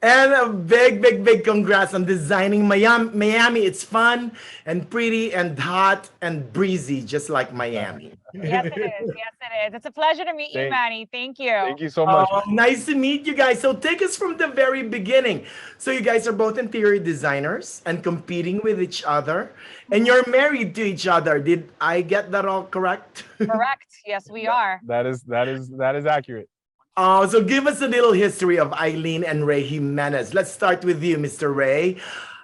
And a big, big, big congrats on designing Miami. Miami, it's fun and pretty and hot and breezy, just like Miami. Yes, it is. Yes, it is. It's a pleasure to meet you, Thank, Manny. Thank you. thank you so much. Oh, nice to meet you guys. So take us from the very beginning. So you guys are both interior designers and competing with each other, and Mhm. you're married to each other. Did I get that all correct? Correct. Yes, we are. That is accurate. So give us a little history of Eilyn and Ray Jimenez. Let's start with you, Mr. Ray.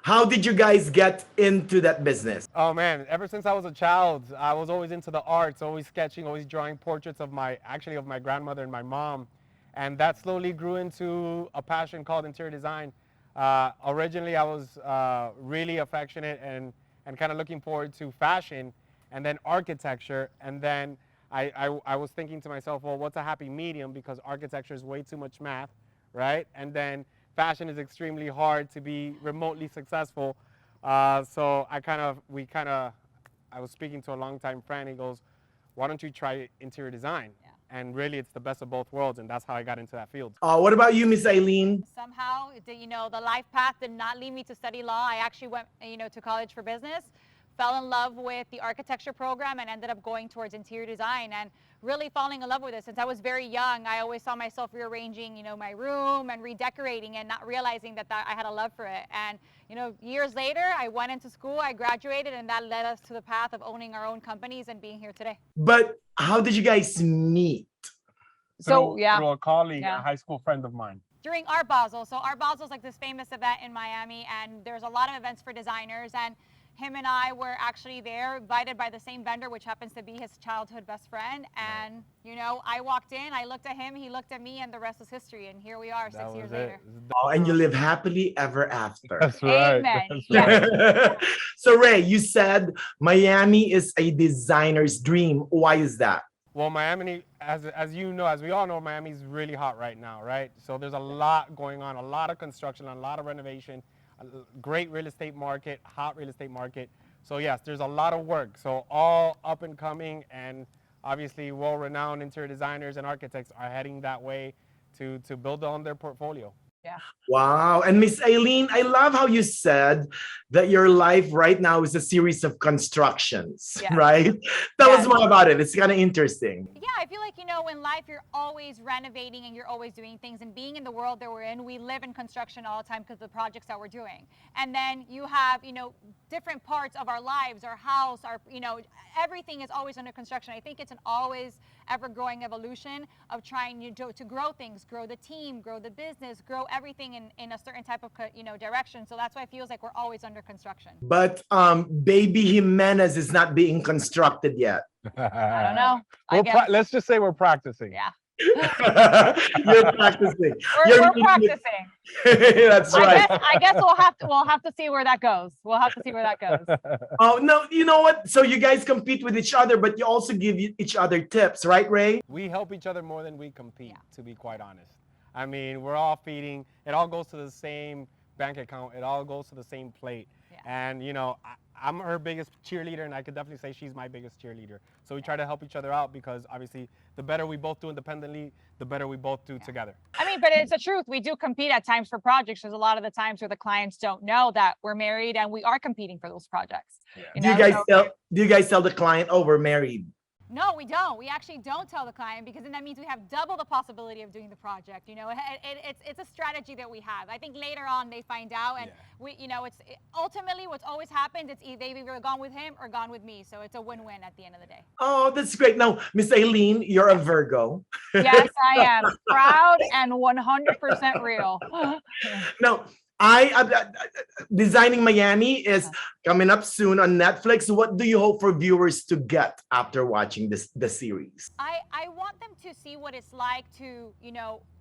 How did you guys get into that business? Oh man, ever since I was a child, I was always into the arts, always sketching, always drawing portraits of my grandmother and my mom, and that slowly grew into a passion called interior design. Originally, I was really affectionate and kind of looking forward to fashion, and then architecture, and then I was thinking to myself, well, what's a happy medium? Because architecture is way too much math, right? And then fashion is extremely hard to be remotely successful. So I was speaking to a longtime friend. He goes, "Why don't you try interior design?" Yeah. And really, it's the best of both worlds, and that's how I got into that field. What about you, Miss Eileen? Somehow, the life path did not lead me to study law. I actually went, to college for business, fell in love with the architecture program, and ended up going towards interior design and really falling in love with it. Since I was very young, I always saw myself rearranging, my room and redecorating, and not realizing that I had a love for it. And years later, I went into school, I graduated, and that led us to the path of owning our own companies and being here today. But how did you guys meet? So yeah, Through a colleague, yeah. a high school friend of mine. During Art Basel. So Art Basel is like this famous event in Miami, and there's a lot of events for designers. And him and I were actually there, invited by the same vendor, which happens to be his childhood best friend. And I walked in, I looked at him, he looked at me, and the rest is history. And here we are, That 6 years was it. later. Oh, and you live happily ever after. That's right. Amen. That's Yes. right. So, Ray, you said Miami is a designer's dream. Why is that? Well, Miami, as you know, as we all know, Miami's really hot right now, right? So there's a lot going on, a lot of construction, a lot of renovation, a great real estate market, hot real estate market. So yes, there's a lot of work. So all up and coming and obviously well-renowned interior designers and architects are heading that way to build on their portfolio. Yeah. Wow. And Miss Eileen, I love how you said that your life right now is a series of constructions, Yeah. right? Tell us Yes. more about it. It's kind of interesting. Yeah, I feel like, in life, you're always renovating and you're always doing things. And being in the world that we're in, we live in construction all the time because of the projects that we're doing. And then you have, different parts of our lives, our house, everything is always under construction. I think it's an always ever growing evolution of trying to grow things, grow the team, grow the business, grow everything in a certain type of, direction. So that's why it feels like we're always under construction. But baby Jimenez is not being constructed yet. I don't know. I guess. Let's just say we're practicing. Yeah. You're practicing. We're practicing. That's right. I guess we'll have to see where that goes. We'll have to see where that goes. Oh no, you know what? So you guys compete with each other, but you also give each other tips, right, Ray? We help each other more than we compete, Yeah. to be quite honest. I mean, we're all feeding, it all goes to the same bank account, it all goes to the same plate. Yeah. And, I'm her biggest cheerleader, and I could definitely say she's my biggest cheerleader. So we try to help each other out because obviously the better we both do independently, the better we both do together. I mean, but it's the truth. We do compete at times for projects. There's a lot of the times where the clients don't know that we're married and we are competing for those projects. Yeah. Do you guys tell the client, oh, we're married? No, we don't. We actually don't tell the client because then that means we have double the possibility of doing the project. It's a strategy that we have. I think later on they find out, and ultimately what's always happened. They've either gone with him or gone with me. So it's a win-win at the end of the day. Oh, that's great. Now, Miss Eileen, you're a Virgo. Yes, I am proud and 100% real. Now, Designing Miami is coming up soon on Netflix. What do you hope for viewers to get after watching the series? I want them to see what it's like to,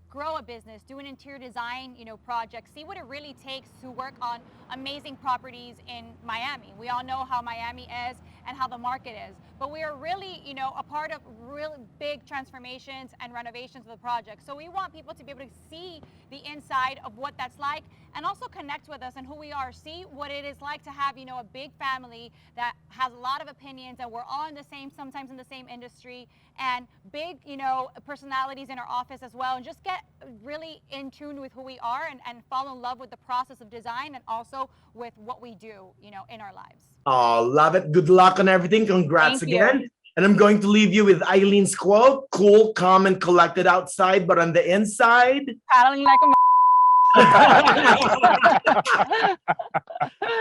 grow a business, do an interior design, project, see what it really takes to work on amazing properties in Miami. We all know how Miami is and how the market is, but we are really, a part of really big transformations and renovations of the project. So we want people to be able to see the inside of what that's like and also connect with us and who we are, see what it is like to have, you know, a big family that has a lot of opinions, and we're all in the same, sometimes in the same industry, and big, you know, personalities in our office as well, and just get really in tune with who we are, and fall in love with the process of design and also with what we do, you know, in our lives. Oh, love it. Good luck on everything. Congrats Thank you. again. And I'm going to leave you with Eileen's quote: cool, calm, and collected outside, but on the inside, Paddling like a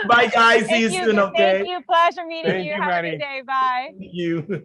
bye guys. See Thank you you. soon, okay? Thank you. Pleasure meeting Thank you. you, Have a Manny. good day. Bye. Thank you.